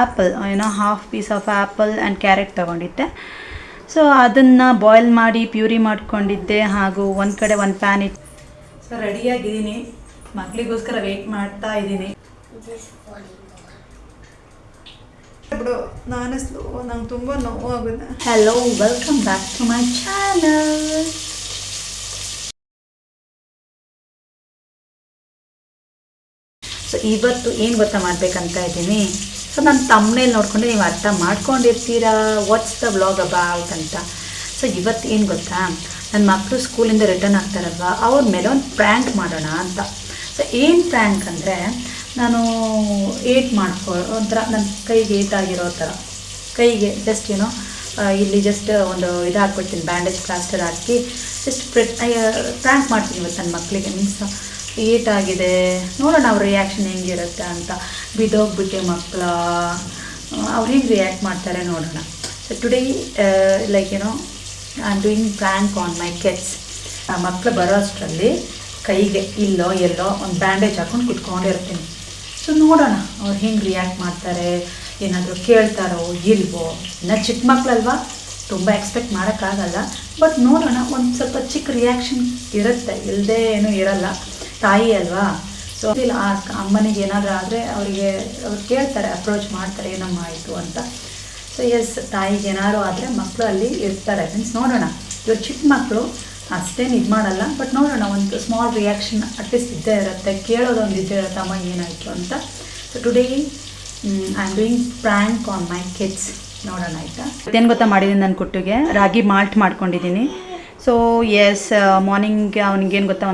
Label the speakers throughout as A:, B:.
A: Apple half piece of apple and carrot ತೊಗೊಂಡಿದ್ದೆ. So ಅದನ್ನು boil ಮಾಡಿ ಪ್ಯೂರಿ ಮಾಡ್ಕೊಂಡಿದ್ದೆ. ಹಾಗೂ ಒಂದು ಕಡೆ ಒಂದು ಪ್ಯಾನ್ ಇಟ್ಟು ಸೊ ರೆಡಿಯಾಗಿದ್ದೀನಿ. ಮಕ್ಕಳಿಗೋಸ್ಕರ ವೆಯ್ಟ್ ಮಾಡ್ತಾ ಇದ್ದೀನಿ. ಬಿಡು, ನಾನು ಸ್ಲೋ, ನಂಗೆ ತುಂಬ ನೋವು ಆಗುತ್ತೆ. Hello, welcome back to my channel. So ಇವತ್ತು ಏನು ಗೊತ್ತಾ ಮಾಡಬೇಕಂತ ಇದ್ದೀನಿ. ಸೊ ನಾನು ತಮ್ಮನೇಲಿ ನೋಡಿಕೊಂಡು ನೀವು ಅರ್ಥ ಮಾಡ್ಕೊಂಡಿರ್ತೀರಾ ವಾಟ್ಸ್ ದ ವ್ಲಾಗ್ ಅಬೌಟ್ ಅಂತ. ಸೊ ಇವತ್ತು ಏನು ಗೊತ್ತಾ, ನನ್ನ ಮಕ್ಕಳು ಸ್ಕೂಲಿಂದ ರಿಟರ್ನ್ ಆಗ್ತಾರಲ್ವ, ಅವ್ರ ಮೇಲೆ ಒಂದು ಪ್ರ್ಯಾಂಕ್ ಮಾಡೋಣ ಅಂತ. ಸೊ ಏನು ಪ್ರ್ಯಾಂಕ್ ಅಂದರೆ, ನಾನು ಒಂಥರ ನನ್ನ ಕೈಗೆ ಏಟಾಗಿರೋ ಥರ, ಕೈಗೆ ಜಸ್ಟ್ ಇಲ್ಲಿ ಜಸ್ಟ್ ಒಂದು ಇದು ಹಾಕ್ಬಿಡ್ತೀನಿ, ಬ್ಯಾಂಡೇಜ್ ಪ್ಲಾಸ್ಟರ್ ಹಾಕಿ ಜಸ್ಟ್ ಪ್ರ್ಯಾಂಕ್ ಮಾಡ್ತೀನಿ ಇವತ್ತು ನನ್ನ ಮಕ್ಕಳಿಗೆ. ಮೀನ್ಸ್ ಏಟಾಗಿದೆ, ನೋಡೋಣ ಅವ್ರ ರಿಯಾಕ್ಷನ್ ಹೆಂಗಿರುತ್ತೆ ಅಂತ. ಬಿದ್ದೋಗ್ಬಿಟ್ಟೆ ಮಕ್ಕಳ, ಅವ್ರು ಹೆಂಗೆ ರಿಯಾಕ್ಟ್ ಮಾಡ್ತಾರೆ ನೋಡೋಣ. So today like I am doing prank on my kids. ಆ ಮಕ್ಕಳು ಬರೋ ಅಷ್ಟರಲ್ಲಿ ಕೈಗೆ ಎಲ್ಲೋ ಒಂದು ಬ್ಯಾಂಡೇಜ್ ಹಾಕ್ಕೊಂಡು ಕುತ್ಕೊಂಡಿರ್ತೀನಿ. ಸೊ ನೋಡೋಣ ಅವ್ರು ಹೆಂಗೆ ರಿಯಾಕ್ಟ್ ಮಾಡ್ತಾರೆ, ಏನಾದರೂ ಕೇಳ್ತಾರೋ ಇಲ್ವೋ. ಇನ್ನು ಚಿಕ್ಕ ಮಕ್ಕಳಲ್ವ, ತುಂಬ ಎಕ್ಸ್ಪೆಕ್ಟ್ ಮಾಡೋಕ್ಕಾಗಲ್ಲ. ಬಟ್ ನೋಡೋಣ, ಒಂದು ಸ್ವಲ್ಪ ಚಿಕ್ಕ ರಿಯಾಕ್ಷನ್ ಇರುತ್ತೆ, ಇಲ್ಲದೆ ಏನೂ ಇರಲ್ಲ, ತಾಯಿ ಅಲ್ವಾ. ಸೊ ಇಲ್ಲ ಆ ಅಮ್ಮನಿಗೆ ಏನಾದರೂ ಆದರೆ ಅವ್ರು ಕೇಳ್ತಾರೆ, ಅಪ್ರೋಚ್ ಮಾಡ್ತಾರೆ ಏನಮ್ಮ ಆಯಿತು ಅಂತ. ಸೊ ಎಸ್, ತಾಯಿಗೆ ಏನಾದ್ರು ಆದರೆ ಮಕ್ಕಳು ಅಲ್ಲಿ ಇರ್ತಾರೆ. ಮೀನ್ಸ್ ನೋಡೋಣ, ಇವ್ರು ಚಿಕ್ಕ ಮಕ್ಕಳು ಅಷ್ಟೇನು ಇದು ಮಾಡಲ್ಲ. ಬಟ್ ನೋಡೋಣ, ಒಂದು ಸ್ಮಾಲ್ ರಿಯಾಕ್ಷನ್ ಅಟ್ಲೀಸ್ಟ್ ಇದ್ದೇ ಇರುತ್ತೆ, ಕೇಳೋದೊಂದು ಇದ್ದೇ ಇರುತ್ತೆ, ಅಮ್ಮ ಏನಾಯಿತು ಅಂತ. So today I am doing prank on my kids. ನೋಡೋಣ ಆಯಿತಾ. ಏನು ಗೊತ್ತಾ ಮಾಡಿದ್ದೀನಿ, ನಾನು ಕುಟ್ಟಿಗೆ ರಾಗಿ ಮಾಲ್ಟ್ ಮಾಡ್ಕೊಂಡಿದ್ದೀನಿ. ಸೊ ಎಸ್, ಮಾರ್ನಿಂಗ್ ಅವ್ನಿಗೇನು ಗೊತ್ತಾ,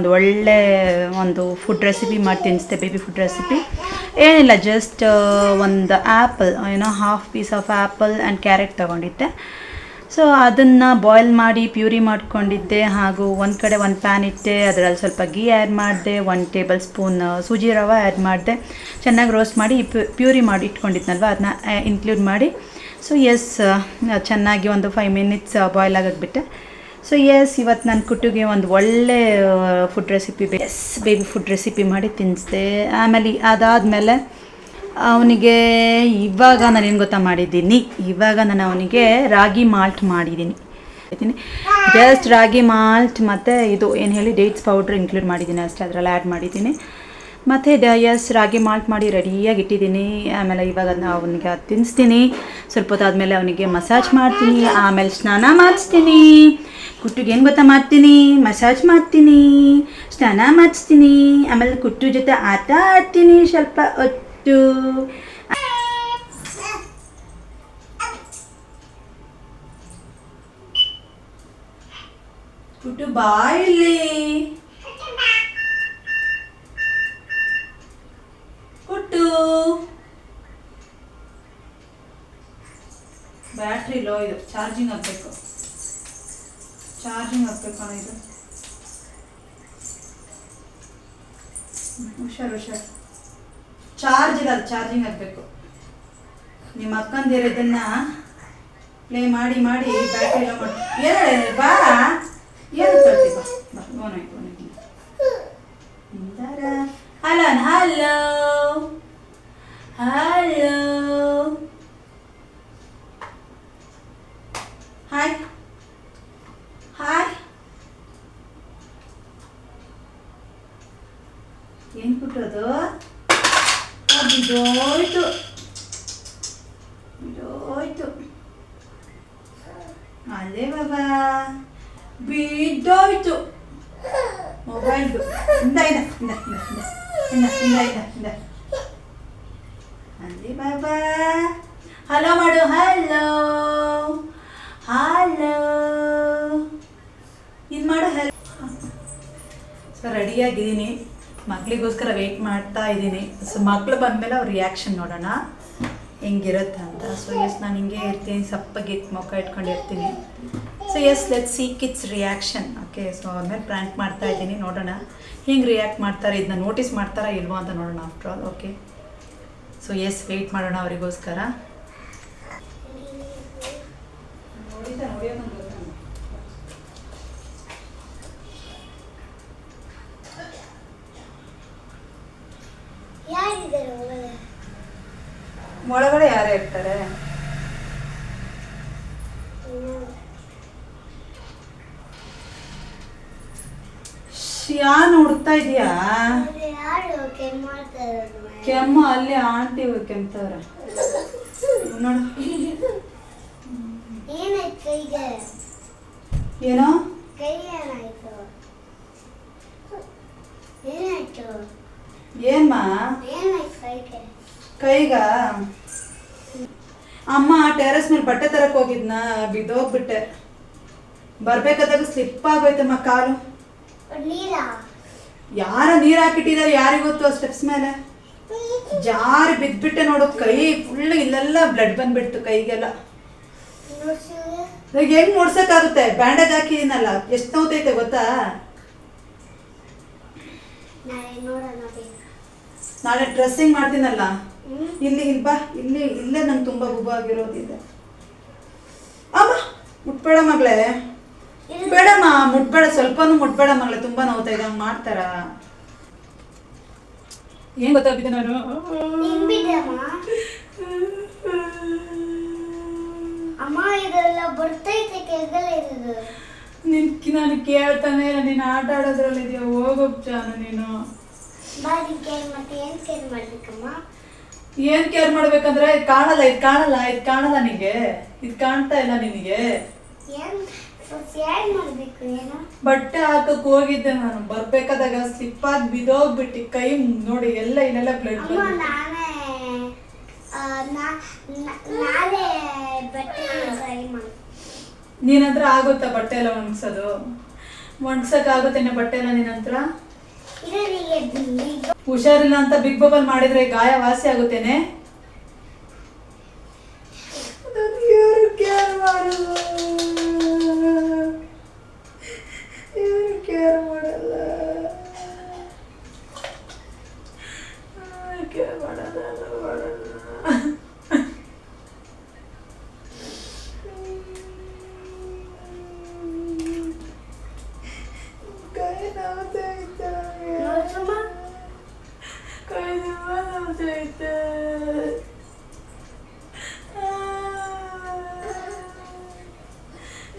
A: ಒಂದು ಫುಡ್ ರೆಸಿಪಿ ಮಾಡಿ ತಿನ್ನಿಸ್ದೆ, ಬೇಬಿ ಫುಡ್ ರೆಸಿಪಿ. ಏನಿಲ್ಲ, ಜಸ್ಟ್ ಒಂದು apple half piece of apple and carrot ತೊಗೊಂಡಿದ್ದೆ. ಸೊ ಅದನ್ನು ಬಾಯ್ಲ್ ಮಾಡಿ ಪ್ಯೂರಿ ಮಾಡ್ಕೊಂಡಿದ್ದೆ. ಹಾಗೂ ಒಂದು ಕಡೆ ಒಂದು ಪ್ಯಾನ್ ಇಟ್ಟೆ, ಅದರಲ್ಲಿ ಸ್ವಲ್ಪ ಗೀ ಆ್ಯಡ್ ಮಾಡಿದೆ, 1 ಟೇಬಲ್ ಸ್ಪೂನ್ ಸೂಜಿ ರವೆ ಆ್ಯಡ್ ಮಾಡಿದೆ. ಚೆನ್ನಾಗಿ ರೋಸ್ಟ್ ಮಾಡಿ ಪ್ಯೂರಿ ಮಾಡಿ ಇಟ್ಕೊಂಡಿದ್ನಲ್ವ, ಅದನ್ನ ಇನ್ಕ್ಲೂಡ್ ಮಾಡಿ. ಸೊ ಎಸ್, ಚೆನ್ನಾಗಿ ಒಂದು 5 ಮಿನಿಟ್ಸ್ ಬಾಯ್ಲ್ ಆಗೋಗ್ಬಿಟ್ಟೆ. ಸೊ ಎಸ್, ಇವತ್ತು ನನ್ನ ಕುಟ್ಟಿಗೆ ಒಂದು ಒಳ್ಳೆ food recipe, baby food recipe ಮಾಡಿ ತಿನ್ನಿಸ್ದೆ. ಆಮೇಲೆ ಅದಾದಮೇಲೆ ಅವನಿಗೆ ಇವಾಗ ನಾನು ಏನು ಗೊತ್ತಾ ಮಾಡಿದ್ದೀನಿ, ನಾನು ಅವನಿಗೆ ರಾಗಿ ಮಾಲ್ಟ್ ಮಾಡಿದ್ದೀನಿ. ಜಸ್ಟ್ ರಾಗಿ ಮಾಲ್ಟ್ ಮತ್ತು ಇದು ಏನು ಹೇಳಿ ಡೇಟ್ಸ್ ಪೌಡ್ರ್ ಇನ್ಕ್ಲೂಡ್ ಮಾಡಿದ್ದೀನಿ ಅಷ್ಟೇ, ಅದರಲ್ಲಿ ಆ್ಯಡ್ ಮಾಡಿದ್ದೀನಿ. ಮತ್ತು ಎಸ್, ರಾಗಿ ಮಾಲ್ಟ್ ಮಾಡಿ ರೆಡಿಯಾಗಿ ಇಟ್ಟಿದ್ದೀನಿ. ಆಮೇಲೆ ಇವಾಗ ಅವನಿಗೆ ಅದು ತಿನ್ನಿಸ್ತೀನಿ. ಸ್ವಲ್ಪ ಹೊತ್ತಾದಮೇಲೆ ಅವನಿಗೆ ಮಸಾಜ್ ಮಾಡ್ತೀನಿ, ಆಮೇಲೆ ಸ್ನಾನ ಮಾಡಿಸ್ತೀನಿ. ಕುಟ್ಟಿಗೆ ಏನು ಗೊತ್ತಾ ಮಾಡ್ತೀನಿ, ಮಸಾಜ್ ಮಾಡ್ತೀನಿ, ಸ್ನಾನ ಮಾಡಿಸ್ತೀನಿ, ಆಮೇಲೆ ಕುಟ್ಟು ಜೊತೆ ಆಟ ಆಡ್ತೀನಿ ಸ್ವಲ್ಪ ಹೊತ್ತು. ಕುಟ್ಟು ಬಾಯಿಲಿ, ಕುಟ್ಟು ಬ್ಯಾಟ್ರಿ ಲೋ, ಇದು ಚಾರ್ಜಿಂಗ್ ಹಾಕಬೇಕು ಅಣ್ಣ, ಇದು ಹುಷಾರು ಚಾರ್ಜಿಂಗ್ ಹಾಕಬೇಕು. ನಿಮ್ಮ ಅಕ್ಕಂದಿರು ಇದನ್ನ ಪ್ಲೇ ಮಾಡಿ ಬ್ಯಾಟ್ರಿ ಎಲ್ಲ ಮಾಡಿ ಹೇಳಿ ಬಾ, ಏನು ತರ್ತೀವಿ ಬಾ, ಓನಾಯ್ತು. ಹಲೋ ಹಾಯ್ ಏನು ಕುಟ್ಟೋದು, ಬಿದ್ದೋಯ್ತು ಅಲ್ಲೇ ಬಾಬಾ, ಬಿದ್ದೋಯ್ತು ಮೊಬೈಲ್ದು. ಅಲ್ಲೇ ಬಾಬಾ, ಹಲೋ ಮಾಡು, ಹಲೋ ಇದು ಮಾಡು, ಹಲೋ. ಸೊ ರೆಡಿಯಾಗಿದ್ದೀನಿ, ಮಕ್ಕಳಿಗೋಸ್ಕರ ವೆಯ್ಟ್ ಮಾಡ್ತಾ ಇದ್ದೀನಿ. ಸೊ ಮಕ್ಕಳು ಬಂದಮೇಲೆ ಅವ್ರ ರಿಯಾಕ್ಷನ್ ನೋಡೋಣ ಹೆಂಗಿರುತ್ತೆ ಅಂತ. ಸೊ ಎಸ್, ನಾನು ಹಿಂಗೆ ಇರ್ತೀನಿ, ಸಪ್ಪಗೆ ಮುಖ ಇಟ್ಕೊಂಡಿರ್ತೀನಿ. So yes, let see kids reaction. Okay, so ಆಮೇಲೆ ಪ್ರ್ಯಾಂಕ್ ಮಾಡ್ತಾ ಇದ್ದೀನಿ, ನೋಡೋಣ ಹೆಂಗೆ ರಿಯಾಕ್ಟ್ ಮಾಡ್ತಾರೆ, ಇದನ್ನ ನೋಟಿಸ್ ಮಾಡ್ತಾರಾ ಇಲ್ವೋ ಅಂತ ನೋಡೋಣ after all. Okay, so yes, wait ಮಾಡೋಣ ಅವರಿಗೋಸ್ಕರ. ಒಳಗಡೆ ಯಾರೇ ಇರ್ತಾರೆ? ಯಾರು ಹುಡುಕ್ತಾ ಇದೀಯಾ? ಕೆಮ್ಮ ಅಲ್ಲಿ ಆಂಟಿ ಕೆಮ್ತವ್ರ ನೋಡು. ಏನೋ ಏನ್ಮಾ ಕೈಗ ಅಮ್ಮ ಟೆರಸ್ ಮೇಲೆ ಬಟ್ಟೆ ತರಕ್ ಹೋಗಿದ್ನ, ಬಿದ್ದೋಗ್ಬಿಟ್ಟೆ. ಬರ್ಬೇಕಾದಾಗ ಸ್ಲಿಪ್ ಆಗೋಯ್ತಮ್ಮ ಕಾಲು. ಯಾರ ನೀರ್ ಹಾಕಿಟ್ಟಿದಾರೆ ಯಾರಿಗೊತ್ತು? ಸ್ಟೆಪ್ಸ್ ಮೇಲೆ ಜಾರಿ ಬಿದ್ಬಿಟ್ಟೆ ನೋಡು. ಕೈ ಫುಲ್ ಇಲ್ಲೆಲ್ಲ ಬ್ಲಡ್ ಬಂದ್ಬಿಡ್ತು ಕೈಗೆಲ್ಲ. ಹೆಂಗ್ ನೋಡ್ಸಕ್ಕಾಗುತ್ತೆ? ಬ್ಯಾಂಡೇಜ್ ಹಾಕಿದೀನಲ್ಲ, ಎಷ್ಟು ನೋತೈತೆ ಗೊತ್ತಾ? ನಾಳೆ ಡ್ರೆಸ್ಸಿಂಗ್ ಮಾಡ್ತೀನಲ್ಲ, ಇಲ್ಲಿ ಬಾ, ಇಲ್ಲೇ ನಂಗೆ ತುಂಬಾ ಗುಬ್ಬಾಗಿರೋದಿದೆ. ಅಮ್ಮ ಮುಟ್ಬೇಡ ಮಗಳೇ, ಬೇಡಮ್ಮ ಮುಟ್ಬೇಡ, ಸ್ವಲ್ಪನೂ ಮುಟ್ಬೇಡ ಮಗಳೇ, ತುಂಬಾ ನೋವ್ತಾ ಇದೆ. ಹಂಗೆ ಮಾಡ್ತಾರ? ಏನ್ ಗೊತ್ತಾಗಿದೆ ನಾನು ನಾನು ಕೇಳ್ತಾನೆ. ನೀನು ಆಟ ಆಡೋದ್ರಲ್ಲಿದ್ಯಾ? ಹೋಗೋಗ್ ಜಾನು ನೀನು. ಏನ್ ಕೇರ್ ಮಾಡ್ಬೇಕಂದ್ರೆ ಇದು ಕಾಣಲ್ಲ ನಿಂಗೆ, ಇದು ಕಾಣ್ತಾ ಇಲ್ಲ ನಿನಗೆ. ಬಟ್ಟೆ ಹಾಕಕ್ ಹೋಗಿದ್ದೆ ನಾನು, ಬರ್ಬೇಕಾದಾಗ ಸ್ಲಿಪ್ ಆಗಿ ಬಿದ್ದೋಗ್ಬಿಟ್ಟು ಕೈ ನೋಡಿ ಎಲ್ಲ ಇಲ್ಲೆಲ್ಲ ಬ್ಲಡ್. ನೀನಂತ್ರ ಆಗುತ್ತಾ ಬಟ್ಟೆ ಎಲ್ಲ ಒಣಗ್ಸೋದು? ಒಣಗ್ಸಕ್ ಆಗುತ್ತೇನೆ ಬಟ್ಟೆ ಎಲ್ಲ ನಿನ್ನಂತ್ರ? ಹುಷಾರಿಲ್ಲ ಅಂತ ಬಿಗ್ ಬಬಲ್ ಮಾಡಿದ್ರೆ ಗಾಯ ವಾಸಿ ಆಗುತ್ತೇನೆ? ಯಾರು ಕೇರ್ ಮಾಡಲ್ಲ.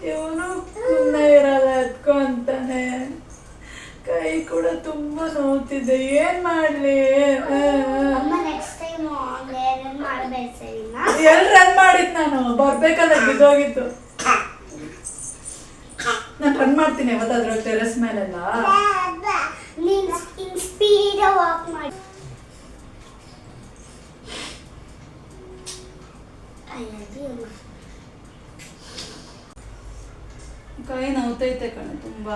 A: ಇವನು ಸುಮ್ಮನೆ ಇರಲ್ಲ, ಎತ್ಕೊಂತಾನೆ. ಕೈ ಕೂಡ ತುಂಬಾ ನೋವ್ತಿದೆ, ಏನ್ ಮಾಡ್ಲಿ? ಎಲ್ಲಿ ರನ್ ಮಾಡಿದ್ ನಾನು? ಬರ್ಬೇಕಾದ್ರೆ ಬಿದ್ದೋಗಿತ್ತು. ನಾನು ರನ್ ಮಾಡ್ತೀನಿ ಯಾವತ್ತಾದ್ರೂ ಟೆರೆಸ್ ಮೇಲೆಲ್ಲ. ಕೈ ನೋವ್ತೈತೆ ಕಣೆ ತುಂಬಾ.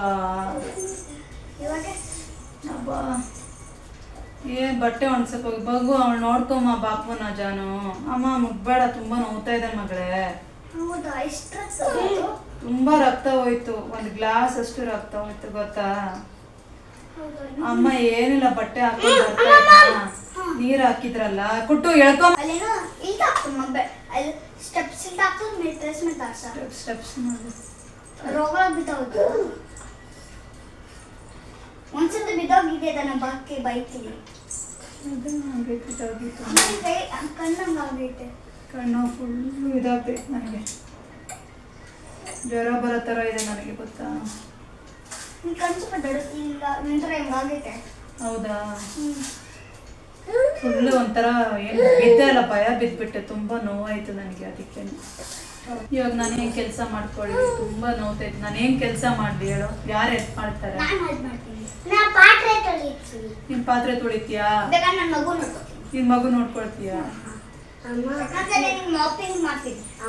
A: ಅಬ್ಬಾ ಏನ್ ಬಟ್ಟೆ ಒಣಸಕ್ ಹೋಗಿ ಬಗ್ಗು, ಅವಳು ನೋಡ್ಕೊಮ್ಮ ಬಾಪುನ ಜಾನು. ಅಮ್ಮ ಮುಟ್ಬೇಡ, ತುಂಬಾ ನೋವ್ತಾ ಇದೆ ಮಗಳೇ. ತುಂಬಾ ರಕ್ತ ಹೋಯ್ತು, ಒಂದ್ ಗ್ಲಾಸ್ ಅಷ್ಟು ರಕ್ತ ಹೋಯ್ತು ಗೊತ್ತಾ? ಅಮ್ಮ ಏನಿಲ್ಲ, ಬಟ್ಟೆ ಹಾಕೊಂಡು ನೀರ್ ಹಾಕಿದ್ರಲ್ಲ ಕುಟ್ಟು ಎಳ್ಕೊಂಡ್ ಸ್ಟೆಪ್ಸ್
B: ಒಂದ್ಸತಿ ಬಿದ್ದೋಗಿದೆ ನನ್ನ ಬಾಕಿ ಬೈತೀನಿ. ಕಣ್ಣಂಗಾಗೈತೆ,
A: ಕಣ್ಣು ಫುಲ್ಲು ಇದಾಗ್ತೈತೆ ನನಗೆ. ಜ್ವರ ಬರೋ ಥರ ಇದೆ ನನಗೆ ಗೊತ್ತಾ?
B: ಕಣ್ಣು ಸ್ವಲ್ಪ ದೊಡ್ಡದಿಲ್ಲ, ನಂತರ ಹೆಂಗಾಗೈತೆ.
A: ಹೌದಾ? ಫುಲ್ಲು ಒಂಥರ ಏನು ಬಿದ್ದೆ ಅಲ್ಲ, ಭಯ ಬಿದ್ದುಬಿಟ್ಟೆ. ತುಂಬ ನೋವಾಯ್ತು ನನಗೆ, ಅದಕ್ಕೆ. ಇವಾಗ ನಾನು ಹೆಂಗೆ ಕೆಲಸ ಮಾಡ್ಕೊಳ್ಳಿ, ತುಂಬ ನೋವ್ತೈತೆ. ನಾನು ಹೆಂಗೆ ಕೆಲಸ ಮಾಡಲಿ ಹೇಳು? ಯಾರು ಹೆಲ್ಪ್ ಮಾಡ್ತಾರೆ? ನೀನು ಪಾತ್ರೆ ತೊಳಿತೀಯಾ? ನಿನ್ನ ಮಗು ನೋಡ್ಕೊಳ್ತೀಯಾ?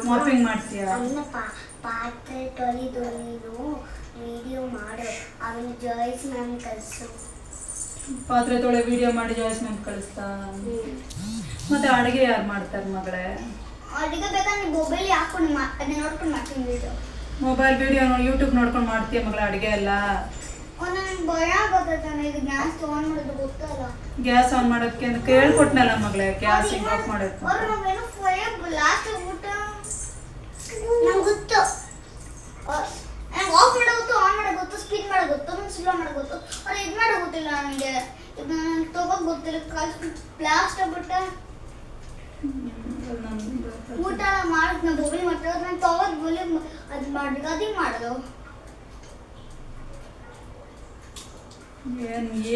A: ಮಾಪಿಂಗ್ ಮಾಡ್ತೀಯಾ?
B: ಪಾತ್ರೆ ತೊಳಿದು ನೀನು ವಿಡಿಯೋ ಮಾಡು, ಅವನು ಜಾಯ್ಸ್ ಮ್ಯಾಮ್ ಕಳಿಸು.
A: ಪಾತ್ರೆ ತೊಳೆ ವಿಡಿಯೋ ಮಾಡಿ ಜಾಯ್ಸ್ ಮ್ಯಾಮ್ ಕಳಿಸ್ತಾ? ಮತ್ತೆ ಅಡುಗೆ ಯಾರು ಮಾಡ್ತಾರೆ ಮಗಳೇ?
B: ಅಡುಗೆ ಬೇಕಾದ್ರೆ ಮೊಬೈಲ್ ಹಾಕೊಂಡು ಅದನ್ನ ನೋಡ್ಕೊಂಡು ಮಾಡ್ತೀನಿ ವಿಡಿಯೋ.
A: ಮೊಬೈಲ್ ವಿಡಿಯೋ ಯೂಟ್ಯೂಬ್ ನೋಡ್ಕೊಂಡು ಮಾಡ್ತೀಯ ಮಗಳ ಅಡುಗೆ ಎಲ್ಲ?
B: ನನಗೆ ಭಯ ಆಗುತ್ತೆ, ಇದು ಗ್ಯಾಸ್ ಆನ್ ಮಾಡೋದು ಗೊತ್ತಲ್ಲ.
A: ಗ್ಯಾಸ್ ಆನ್ ಮಾಡೋಕ್ಕೆ ಅಂತ ಕೇಳ್ಕೊಟ್ನಲ್ಲ ಮಗಳೇ, ಗ್ಯಾಸ್ ಹಿಂಗೆ ಆಫ್ ಮಾಡೋಕ್ಕೆ.
B: ನಾವೇನೋ ಫೈರ್ ಬ್ಲಾಸ್ಟ್ ಆಗ್ಬಿಟ್ಟು ನಂಗೆ ಗೊತ್ತು, ನಂಗೆ ಆಫ್ ಮಾಡೋ ಗೊತ್ತು, ಆನ್ ಮಾಡೋ ಗೊತ್ತು, ಸ್ಪೀಡ್ ಮಾಡೋ ಗೊತ್ತು, ಸ್ಲೋ ಮಾಡೋ ಗೊತ್ತು. ಅವ್ರು ಇದು ಮಾಡೋ ಗೊತ್ತಿಲ್ಲ ನನಗೆ, ಇದು ನನಗೆ ತಗೋಕ್ ಗೊತ್ತಿಲ್ಲ. ಬ್ಲಾಸ್ಟ್ ಆಗ್ಬಿಟ್ಟು ಊಟ ಮಾಡೋದು ನಾವು ಬೋಬಿ ಮಾಡ್ತೇವೆ ನಾನು ತಗೋದು ಬೋಲಿ ಅದು ಮಾಡ್ಬೇಕು ಅದೇ ಮಾಡೋದು.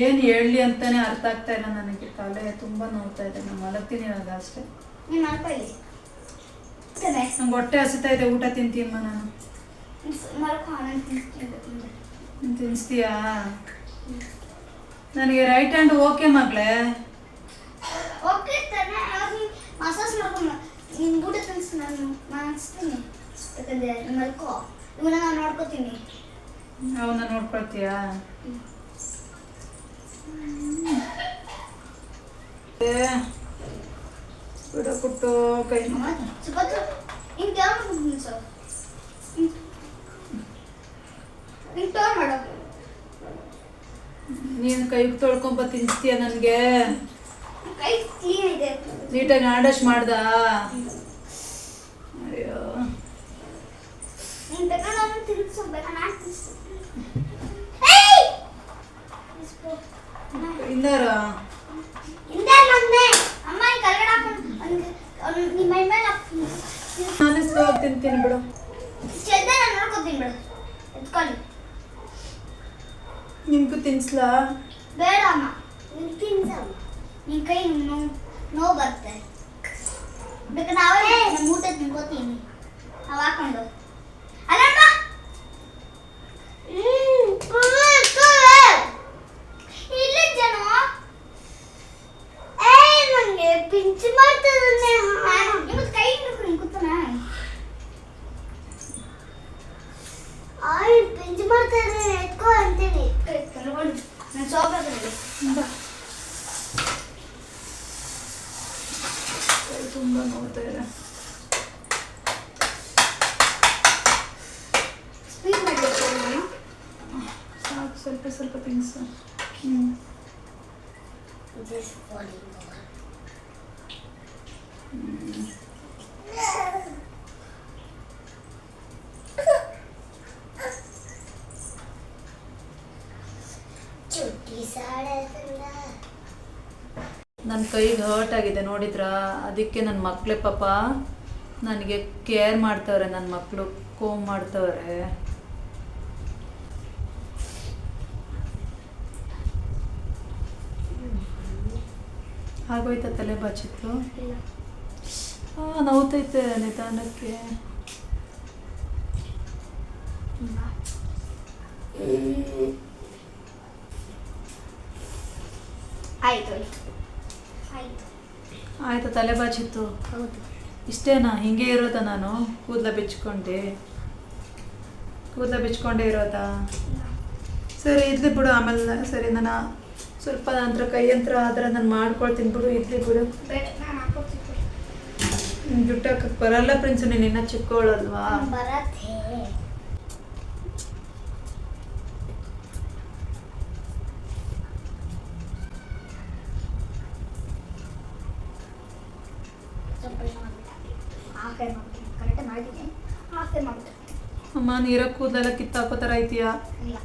A: ಏನು ಹೇಳಲಿ ಅಂತಾನೆ ಅರ್ಥ ಆಗ್ತಾ ಇಲ್ಲ ನನಗೆ. ತಲೆ ತುಂಬ ನೋವ್ತಾ ಇದೆ. ನಾನು ಮಲಗ್ತೀನಿ ಇವಾಗ ಅಷ್ಟೇ.
B: ನೀನು ಮಾಡ್ಕೊಳ್ಳಿ
A: ನಂಗೆ ಹೊಟ್ಟೆ ಹಸಿತಾ ಇದೆ. ಊಟ ತಿಂತೀಯಮ್ಮ ನಾನು.
B: ಮಲ್ಕೊ ನಾನು ತಿಂತೀನಿ.
A: ನೀನು ತಿನ್ನಿಸ್ತೀಯಾ? ನನಗೆ ರೈಟ್ ಹ್ಯಾಂಡ್ ಓಕೆ ಮಗಳೇ.
B: ಓಕೆ ತಾನೆ ಮಸಾಜ್ ಮಾಡ್ಕೊಂಡು ನಿನ್ನ ಊಟ ತಿನ್ನಿಸಿ ನಾನು ಮಾಡಿಸ್ತೀನಿ. ಯಾಕಂದರೆ ಮಲ್ಕೊ ಇವನ್ನ ನಾನು ನೋಡ್ಕೋತೀನಿ.
A: ಅವನ್ನ ನೋಡ್ಕೊಳ್ತೀಯಾ? ಬಿಡ ಕೊಟ್ಟು ಕೈ
B: ಸುಪತ್ತು ಹಿಂಗೆ ಯಾವ ಸರ್ ಹಿಂಗೆ ಟರ್ನ್ ಮಾಡೋ.
A: ನೀನು ಕೈ ತೊಳ್ಕೊಂಬ ತಿನ್ನಿಸ್ತೀಯ ನನಗೆ?
B: ಕೈ ಕ್ಲೀನ್ ಇದೆ.
A: ನೀಟಾಗಿ ಆಡಶ್ ಮಾಡ್ದ? ಅಯ್ಯೋ
B: ನೀನು ತಗೊಂಡು ತಿನ್ನಿಸ್ಬೇಕು. ನಾನು ತಿನ್ನಿಸ್ತೀನಿ.
A: ಇಂದಾರ
B: ಹಿಂದೆ ಬಂದೆ ಅಮ್ಮ ಈ ಕಲ್ಗಡೆ ಹಾಕೊಂಡು ನಿಮ್ಮ ಮೈ ಮೇಲೆ
A: ನಾನು ಸ್ಲೋಗಿ ತಿಂತೀನಿ ಬಿಡು.
B: ಚೆದ್ದ ನಾನು ನೋಡ್ಕೊತೀನಿ ಬಿಡು. ಎತ್ಕೊಳ್ಳಿ.
A: ನಿಮ್ಗೂ ತಿನ್ಸ್ಲಾ?
B: ಬೇಡ ಅಮ್ಮ ನೀನು ತಿನ್ಸಮ್ಮ. ನಿನ್ನ ಕೈ ನೋವು ಬರುತ್ತೆ. ಬೇಕಾದ್ರೆ ನಾವೇ ನಮ್ಮ ಊಟ ತಿನ್ಕೋತೀನಿ ನಾವು ಹಾಕೊಂಡು. ಅಲ್ಲಮ್ಮ ಇಲ್ಲ ಜನ ನಂಗೆ ಪಿಂಚ್ ಮಾಡ್ತದೆ. ಇವತ್ತು ಕೈ ಹಿಡ್ಕೊಂಡು ಕೂತಾನ ಪಿಂಚ್ ಮಾಡ್ತಾರೆ. ಎತ್ಕೋ ಅಂತೀನಿ. ನಾನು ಸೋಬಾದ್ರೆ
A: ತುಂಬ ನೋಡ್ತಾ ಇದೆ.
B: ಸ್ಪೀಡ್ ಮಾಡಬೇಕು.
A: ಸಾಕು, ಸ್ವಲ್ಪ ಸ್ವಲ್ಪ ತಿನ್ಸು. ನನ್ನ ಕೈಗೆ ಹರ್ಟ್ ಆಗಿದೆ ನೋಡಿದ್ರಾ? ಅದಕ್ಕೆ ನನ್ನ ಮಕ್ಕಳೇ ಪಾಪ ನನಗೆ ಕೇರ್ ಮಾಡ್ತವ್ರೆ. ನನ್ನ ಮಕ್ಕಳು ಕೋಮ್ ಮಾಡ್ತವ್ರೆ. ಆಗೋಯ್ತಾ ತಲೆ ಬಾಚಿತ್ತು? ನೋವ್ತೈತೆ ನಿಧಾನಕ್ಕೆ.
B: ಆಯ್ತು ಆಯ್ತು ಆಯ್ತು
A: ಆಯ್ತಾ ತಲೆ ಬಾಚಿತ್ತು?
B: ಹೌದು.
A: ಇಷ್ಟೇನಾ? ಹಿಂಗೆ ಇರೋದಾ ನಾನು? ಕೂದಲ ಬಿಚ್ಕೊಂಡೇ ಇರೋದಾ? ಸರಿ ಇದ್ಲಿ ಬಿಡು. ಆಮೇಲೆ ಸರಿ ನಾನು ಸ್ವಲ್ಪ ನಂತರ ಕೈ ಯಂತ್ರ ಆದ್ರೆ ನಾನು ಮಾಡ್ಕೊಳ್ತೀನಿ ಬಿಡು. ಇದ್ಲಿ ಬಿಡು.
B: ಬೇಡ ನಾನು ಹಾಕೋತೀನಿ.
A: ಜುಟ್ಟು ಹಾಕಕ್ಕೆ ಬರಲ್ಲ ಪ್ರಿನ್ಸು. ನೀನು ಇನ್ನೂ ಚಿಕ್ಕವಳಲ್ವಾ?
B: ಬರತ್ತೆ. ಕರೆಕ್ಟಾಗಿ ಮಾಡಿದ್ದೀನಿ. ಹಾಫೇ ಮಾಡ್ಬಿಟ್ಟೆ.
A: ಅಮ್ಮ ನೀರ ಕೂದಲೆಲ್ಲ ಕಿತ್ತಾಕೋ ಥರ ಐತೀಯಾ?
B: ಇಲ್ಲ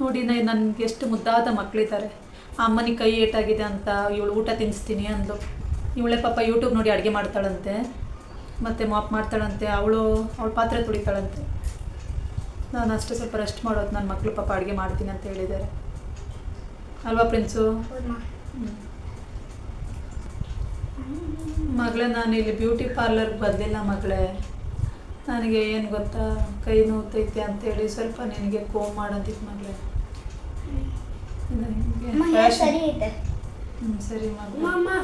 A: ನೋಡಿ ನನಗೆ ಎಷ್ಟು ಮುದ್ದಾದ ಮಕ್ಕಳಿದ್ದಾರೆ. ಅಮ್ಮನಿಗೆ ಕೈ ಏಟಾಗಿದೆ ಅಂತ ಇವಳು ಊಟ ತಿನ್ನಿಸ್ತೀನಿ ಅಂದು. ಇವಳೇ ಪಾಪ ಯೂಟ್ಯೂಬ್ ನೋಡಿ ಅಡುಗೆ ಮಾಡ್ತಾಳಂತೆ, ಮತ್ತು ಮಾಪ್ ಮಾಡ್ತಾಳಂತೆ. ಅವಳು ಪಾತ್ರೆ ತುಳಿತಾಳಂತೆ. ನಾನು ಅಷ್ಟೇ ಸ್ವಲ್ಪ ರೆಸ್ಟ್ ಮಾಡೋದು. ನನ್ನ ಮಕ್ಕಳು ಪಾಪ ಅಡುಗೆ ಮಾಡ್ತೀನಿ ಅಂತ ಹೇಳಿದ್ದಾರೆ ಅಲ್ವಾ ಪ್ರಿನ್ಸು? ಮಗಳೇ, ನಾನು ಇಲ್ಲಿ ಬ್ಯೂಟಿ ಪಾರ್ಲರ್ಗೆ ಬಂದಿಲ್ಲ ಮಗಳೇ. ನನಗೆ ಏನು ಗೊತ್ತಾ, ಕೈ ನೋವ್ತೈತೆ ಅಂತೇಳಿ ಸ್ವಲ್ಪ ನಿನಗೆ ಕೋಮ್ ಮಾಡೋದಿತ್ತು ಮಗಳೇ.
B: ಸರಿ ಐತೆ.
A: ಸರಿ ಮಗಳೇ.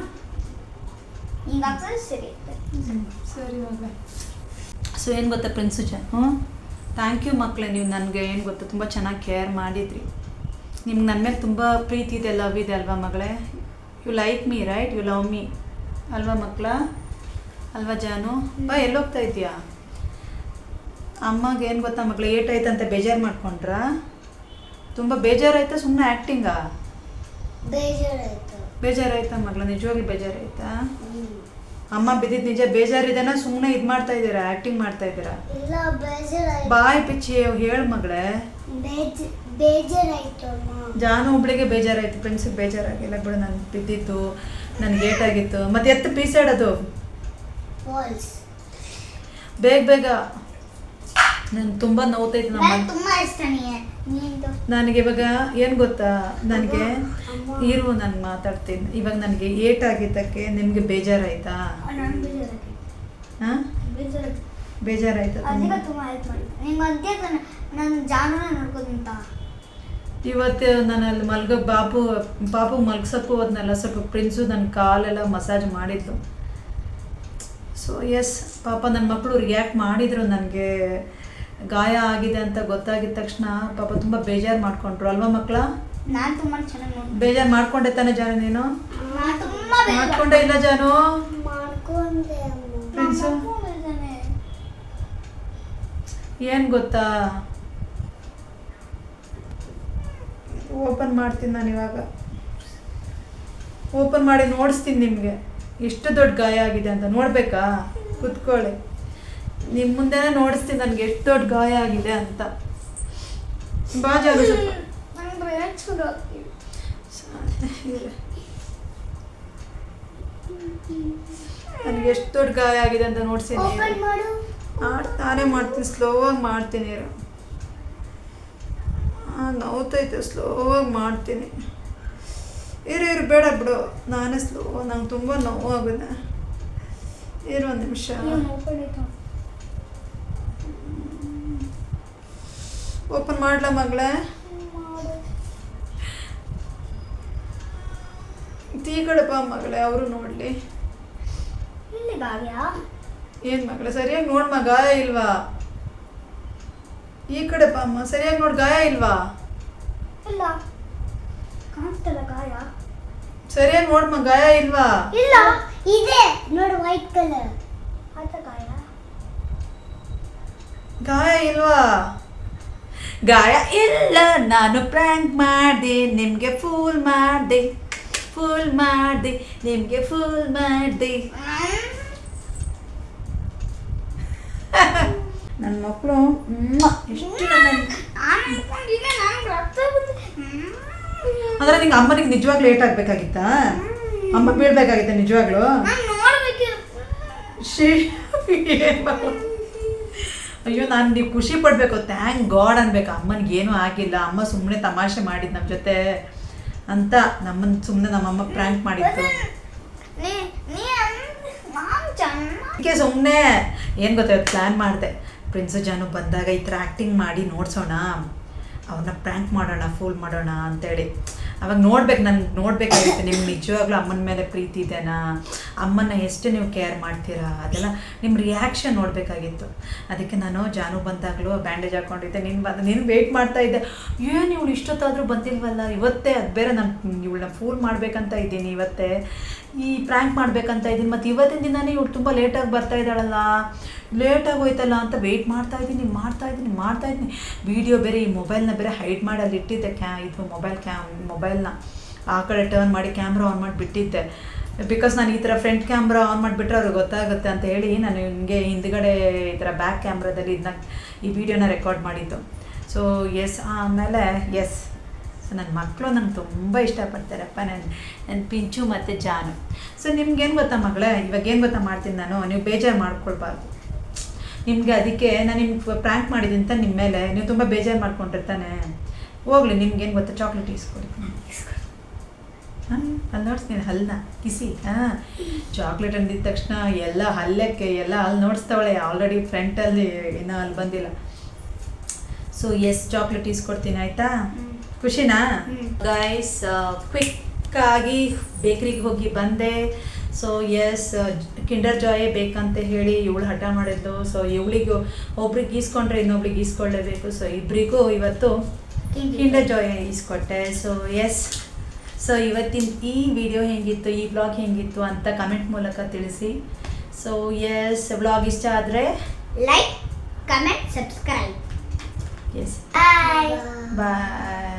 B: ಈಗ ಸರಿ ಐತೆ.
A: ಸರಿ ಮಗಳೇ. ಸೊ ಏನು ಗೊತ್ತಾ ಪ್ರಿನ್ಸು ಥ್ಯಾಂಕ್ ಯು ಮಕ್ಕಳೇ. ನೀವು ನನಗೆ ಏನು ಗೊತ್ತಾ ತುಂಬ ಚೆನ್ನಾಗಿ ಕೇರ್ ಮಾಡಿದ್ರಿ. ನಿಮ್ಗೆ ನನ್ನ ಮೇಲೆ ತುಂಬ ಪ್ರೀತಿ ಇದೆ, ಲವ್ ಇದೆ ಅಲ್ವಾ ಮಗಳೇ? You like me right? You love me ಅಲ್ವಾ ಮಕ್ಕಳ? ಅಲ್ವಾ ಜಾನು? ಬಾ, ಎಲ್ಲೋಗ್ತಾ ಇದೆಯಾ? ಅಮ್ಮಗೆ ಏನು ಗೊತ್ತಾ ಮಕ್ಕಳು, ಏಟಾಯ್ತಂತ ಬೇಜಾರು ಮಾಡ್ಕೊಂಡ್ರಾ? ತುಂಬ ಬೇಜಾರಾಯ್ತಾ? ಸುಮ್ಮನೆ ಅಮ್ಮ ಬಿದ್ದಿದ್ದು ನಿಜ ಬೇಜಾರಿದೆನಾ ಸುಮ್ಮನೆ ಇದು ಮಾಡ್ತಾ ಇದ್ದೀರಾ ಆ್ಯಕ್ಟಿಂಗ್ ಮಾಡ್ತಾ ಇದ್ದೀರಾ?
B: ಇಲ್ಲ ಬೇಜಾರಾಯ್ತು.
A: ಬಾಯ್ ಪಿಚ್ಚಿ ಹೇಳು ಮಗಳೇ.
B: ಬೇಜಾರಾಯ್ತು ಅಮ್ಮ.
A: ಜಾನು ಒಬ್ಳಿಗೆ ಬೇಜಾರಾಯ್ತು, ಫ್ರೆಂಡ್ಸಿಗೆ ಬೇಜಾರಾಗಿಲ್ಲ ಬಿಡು. ನಾನು ಬಿದ್ದಿತ್ತು, ನನಗೆ ಏಟಾಗಿತ್ತು. ಮತ್ತೆ ಎತ್ತು ಪೀಸಾಡೋದು
B: ಫಾಲ್ಸ್
A: ಬೇಗ ಬೇಗ. ನನ್ಗೆ ತುಂಬ ನೋವ್ತೈತೆ ನಮ್ಮ.
B: ತುಂಬ ಇಷ್ಟ
A: ನನಗೆ ಇವಾಗ ಏನು ಗೊತ್ತಾ, ನನಗೆ ಇರು ನಾನು ಮಾತಾಡ್ತೀನಿ. ಇವಾಗ ನನಗೆ ಏಟಾಗಿದ್ದಕ್ಕೆ ನಿಮಗೆ ಬೇಜಾರಾಯ್ತಾ? ಹಾಂ ಬೇಜಾರಾಯ್ತಾ?
B: ಅದಕ್ಕೆ ತುಂಬ ಹೆಲ್ಪ್ ಮಾಡಿ ನಿಮ್ಮ ಮಧ್ಯೆ ನಾನು ಜಾನುನ ನೋಡ್ಕೋದಂತ.
A: ಇವತ್ತು ನಾನು ಅಲ್ಲಿ ಪಾಪು ಮಲ್ಗ್ಸೋಕ್ಕೂ ಹೋದ್ನಲ್ಲ, ಸ್ವಲ್ಪ ಪ್ರಿನ್ಸು ನನ್ನ ಕಾಲೆಲ್ಲ ಮಸಾಜ್ ಮಾಡಿದ್ಲು. ಸೊ ಎಸ್ ಪಾಪ ನನ್ನ ಮಕ್ಕಳು ರಿಯಾಕ್ಟ್ ಮಾಡಿದರು. ನನಗೆ ಗಾಯ ಆಗಿದೆ ಅಂತ ಗೊತ್ತಾಗಿದ ತಕ್ಷಣ ಪಾಪ ತುಂಬ ಬೇಜಾರು ಮಾಡ್ಕೊಂಡ್ರು ಅಲ್ವಾ ಮಕ್ಕಳ?
B: ನಾನು ತುಂಬ ಚೆನ್ನಾಗಿ ನೋಡಿ
A: ಬೇಜಾರು ಮಾಡ್ಕೊಂಡೆ ತಾನೆ ಜಾನು? ನೀನು ಮಾಡ್ಕೊಂಡೆ ಇಲ್ಲ ಜಾನು?
B: ಮಾಡ್ಕೊಂಡೆ
A: ಫ್ರೆಂಡ್ಸು ಏನು ಗೊತ್ತಾ, ಓಪನ್ ಮಾಡ್ತೀನಿ ನಾನು ಇವಾಗ. ಓಪನ್ ಮಾಡಿ ನೋಡಿಸ್ತೀನಿ ನಿಮಗೆ ಎಷ್ಟು ದೊಡ್ಡ ಗಾಯ ಆಗಿದೆ ಅಂತ. ನೋಡಬೇಕಾ? ಕುತ್ಕೊಳ್ಳಿ, ನಿಮ್ಮ ಮುಂದೆನೇ ನೋಡಿಸ್ತೀನಿ ನನಗೆ ಎಷ್ಟು ದೊಡ್ಡ ಗಾಯ ಆಗಿದೆ ಅಂತ. ಬಾಜಾರು ನನಗೆ ಎಷ್ಟು ದೊಡ್ಡ ಗಾಯ ಆಗಿದೆ ಅಂತ ನೋಡ್ತೀನಿ. ತಾನೇ ಮಾಡ್ತೀನಿ, ಸ್ಲೋವಾಗಿ ಮಾಡ್ತೀನಿ. ನೋವ್ತೈತೆ, ಸ್ಲೋವಾಗಿ ಮಾಡ್ತೀನಿ. ಇರು ಬೇಡ ಬಿಡು, ನಾನೇ ಸ್ಲೋ. ನಂಗೆ ತುಂಬ ನೋವಾಗಿದೆ. ಇರು ಒಂದು ನಿಮಿಷ. ಓಪನ್ ಮಾಡ್ಲಾ ಮಗಳೇ? ಈ ಕಡೆ ಬಾ ಮಗಳೇ, ಅವರು ನೋಡಲಿ. ಏನು ಮಗಳೇ ಸರಿಯಾಗಿ ನೋಡ್ಮ, ಗಾಯ ಇಲ್ವಾ? ಈ ಕಡೆ ಬಾ ಅಮ್ಮ, ಸರಿಯಾಗಿ ನೋಡಿ, ಗಾಯ ಇಲ್ವಾ?
B: ಇಲ್ಲ ಕಾಣ್ತಲ್ಲ ಗಾಯ.
A: ಸರಿಯಾಗಿ ನೋಡ್ಮ, ಗಾಯ ಇಲ್ವಾ?
B: ಇಲ್ಲ ಇದೆ ನೋಡು, ವೈಟ್ ಕಲರ್. ಆತ ಗಾಯ
A: ಗಾಯ ಇಲ್ವಾ? ಗಾಯ ಇಲ್ಲ, ನಾನು ಪ್ರ್ಯಾಂಕ್ ಮಾಡಿದೆ, ನಿಮಗೆ ಫೂಲ್ ಮಾಡಿದೆ ನಿಮಗೆ ಫೂಲ್ ಮಾಡಿದೆ. ನನ್ನ ಮಕ್ಕಳು ಎಷ್ಟು ಅಂದ್ರೆ ನಿಂಗೆ ಅಮ್ಮನಿಗೆ ನಿಜವಾಗ್ಲೂ ಲೇಟ್ ಆಗಬೇಕಾಗಿತ್ತಾ? ಅಮ್ಮ ಬೀಳ್ಬೇಕಾಗಿತ್ತ ನಿಜವಾಗ್ಲೂ? ಅಯ್ಯೋ, ನಾನು ನೀವು ಖುಷಿ ಪಡಬೇಕು, ಥ್ಯಾಂಕ್ ಗಾಡ್ ಅನ್ಬೇಕು. ಅಮ್ಮನಿಗೆ ಏನೂ ಆಗಿಲ್ಲ, ಅಮ್ಮ ಸುಮ್ಮನೆ ತಮಾಷೆ ಮಾಡಿದ್ದು ನಮ್ಮ ಜೊತೆ ಅಂತ. ನಮ್ಮನ್ನು ಸುಮ್ಮನೆ ನಮ್ಮಮ್ಮ ಪ್ರ್ಯಾಂಕ್ ಮಾಡಿತ್ತು. ಅದಕ್ಕೆ ಸುಮ್ಮನೆ ಏನು ಗೊತ್ತಾ, ಪ್ಲ್ಯಾನ್ ಮಾಡಿದೆ. ಪ್ರಿನ್ಸು ಜಾನು ಬಂದಾಗ ಈ ಥರ ಆ್ಯಕ್ಟಿಂಗ್ ಮಾಡಿ ನೋಡ್ಸೋಣ, ಅವ್ರನ್ನ ಪ್ರ್ಯಾಂಕ್ ಮಾಡೋಣ, ಫೂಲ್ ಮಾಡೋಣ ಅಂತೇಳಿ. ಅವಾಗ ನೋಡಬೇಕಾಗಿತ್ತು ನಿಮ್ಗೆ ನಿಜವಾಗ್ಲೂ ಅಮ್ಮನ ಮೇಲೆ ಪ್ರೀತಿ ಇದೆನಾ, ಅಮ್ಮನ ಎಷ್ಟು ನೀವು ಕೇರ್ ಮಾಡ್ತೀರಾ, ಅದೆಲ್ಲ ನಿಮ್ಮ ರಿಯಾಕ್ಷನ್ ನೋಡಬೇಕಾಗಿತ್ತು. ಅದಕ್ಕೆ ನಾನು ಜಾನು ಬಂದಾಗಲೂ ಬ್ಯಾಂಡೇಜ್ ಹಾಕ್ಕೊಂಡಿದ್ದೆ. ನೀನು ವೆಯ್ಟ್ ಮಾಡ್ತಾಯಿದ್ದೆ, ಏನು ಇವಳು ಇಷ್ಟೊತ್ತಾದರೂ ಬಂದಿಲ್ವಲ್ಲ, ಇವತ್ತೇ ಅದು ಬೇರೆ ನಾನು ಇವಳನ್ನ ಫೂಲ್ ಮಾಡಬೇಕಂತ ಇದ್ದೀನಿ, ಇವತ್ತೇ ಈ ಪ್ರ್ಯಾಂಕ್ ಮಾಡಬೇಕಂತ ಇದ್ದೀನಿ. ಮತ್ತು ಇವತ್ತಿನ ದಿನವೇ ಇವಳು ತುಂಬ ಲೇಟಾಗಿ ಬರ್ತಾ ಇದ್ದಾಳಲ್ಲ, ಲೇಟಾಗಿ ಹೋಯ್ತಲ್ಲ ಅಂತ ವೆಯ್ಟ್ ಮಾಡ್ತಾಯಿದ್ದೀನಿ. ವೀಡಿಯೋ ಬೇರೆ, ಈ ಮೊಬೈಲ್ನ ಬೇರೆ ಹೈಡ್ ಮಾಡಿ ಅಲ್ಲಿ ಇಟ್ಟಿದ್ದೆ. ಇದು ಮೊಬೈಲ್ನ ಆ ಕಡೆ ಟರ್ನ್ ಮಾಡಿ ಕ್ಯಾಮ್ರಾ ಆನ್ ಮಾಡಿ ಬಿಟ್ಟಿದ್ದೆ. ಬಿಕಾಸ್ ನಾನು ಈ ಥರ ಫ್ರಂಟ್ ಕ್ಯಾಮ್ರಾ ಆನ್ ಮಾಡಿಬಿಟ್ರೆ ಅವ್ರಿಗೆ ಗೊತ್ತಾಗುತ್ತೆ ಅಂತ ಹೇಳಿ ನಾನು ಹಿಂಗೆ ಹಿಂದ್ಗಡೆ ಈ ಥರ ಬ್ಯಾಕ್ ಕ್ಯಾಮ್ರಾದಲ್ಲಿ ಈ ವಿಡಿಯೋನ ರೆಕಾರ್ಡ್ ಮಾಡಿದ್ದು. ಸೊ ಎಸ್, ಆಮೇಲೆ ಎಸ್, ಸೊ ನನ್ನ ಮಕ್ಕಳು ನಂಗೆ ತುಂಬ ಇಷ್ಟಪಡ್ತಾರಪ್ಪ, ನನ್ನ ಪಿಂಚು ಮತ್ತು ಜಾನು. ಸೊ ನಿಮ್ಗೇನು ಗೊತ್ತಾ ಮಗಳೇ, ಇವಾಗ ಏನು ಗೊತ್ತಾ ಮಾಡ್ತೀನಿ ನಾನು, ನೀವು ಬೇಜಾರು ಮಾಡ್ಕೊಳ್ಬಾರ್ದು ನಿಮಗೆ. ಅದಕ್ಕೆ ನಾನು ನಿಮ್ಗೆ ಪ್ರ್ಯಾಂಕ್ ಮಾಡಿದ್ದೀನಿ ಅಂತ ನಿಮ್ಮ ಮೇಲೆ ನೀವು ತುಂಬ ಬೇಜಾರು ಮಾಡ್ಕೊಂಡಿರ್ತಾನೆ. ಹೋಗ್ಲಿ, ನಿಮ್ಗೇನು ಗೊತ್ತಾ, ಚಾಕ್ಲೇಟ್ ಇಸ್ಕೊಡಿ. ಅಲ್ಲಿ ನೋಡಿಸ್ತೀನಿ ಹಲ್ಲನ್ನ ಕಿಸಿ. ಚಾಕ್ಲೇಟ್ ಅಂದಿದ ತಕ್ಷಣ ಎಲ್ಲ ಹಲ್ಲಕ್ಕೆ ಎಲ್ಲ ಅಲ್ಲಿ ನೋಡಿಸ್ತಾವಳೆ. ಆಲ್ರೆಡಿ ಫ್ರಂಟಲ್ಲಿ ಇನ್ನೂ ಅಲ್ಲಿ ಬಂದಿಲ್ಲ. ಸೊ ಎಸ್, ಚಾಕ್ಲೇಟ್ ಇಸ್ಕೊಡ್ತೀನಿ ಆಯಿತಾ? ಖುಷಿನಾ ಗೈಸ್? ಕ್ವಿಕ್ಕಾಗಿ ಬೇಕ್ರಿಗೆ ಹೋಗಿ ಬಂದೆ. ಸೊ ಎಸ್, ಕಿಂಡರ್ ಜಾಯೇ ಬೇಕಂತ ಹೇಳಿ ಇವಳು ಹಠ ಮಾಡಿದ್ಲು. ಸೊ ಇವಳಿಗೂ ಒಬ್ರಿಗೆ ಈಸ್ಕೊಂಡ್ರೆ ಇನ್ನೊಬ್ರಿಗೆ ಈಸ್ಕೊಳ್ಳೇಬೇಕು. ಸೊ ಇಬ್ಬರಿಗೂ ಇವತ್ತು Kinder Jaaye ಈಸ್ಕೊಟ್ಟೆ. So S, so ಇವತ್ತಿನ ಈ ವಿಡಿಯೋ ಹೇಗಿತ್ತು, ಈ ವ್ಲಾಗ್ ಹೇಗಿತ್ತು ಅಂತ ಕಮೆಂಟ್ ಮೂಲಕ ತಿಳಿಸಿ. ಸೊ ಎಸ್, ವ್ಲಾಗ್ ಇಷ್ಟ ಆದರೆ
B: ಲೈಕ್, ಕಮೆಂಟ್, ಸಬ್ಸ್ಕ್ರೈಬ್.
A: ಎಸ್,
B: ಬಾಯ್.
A: ಬಾಯ್.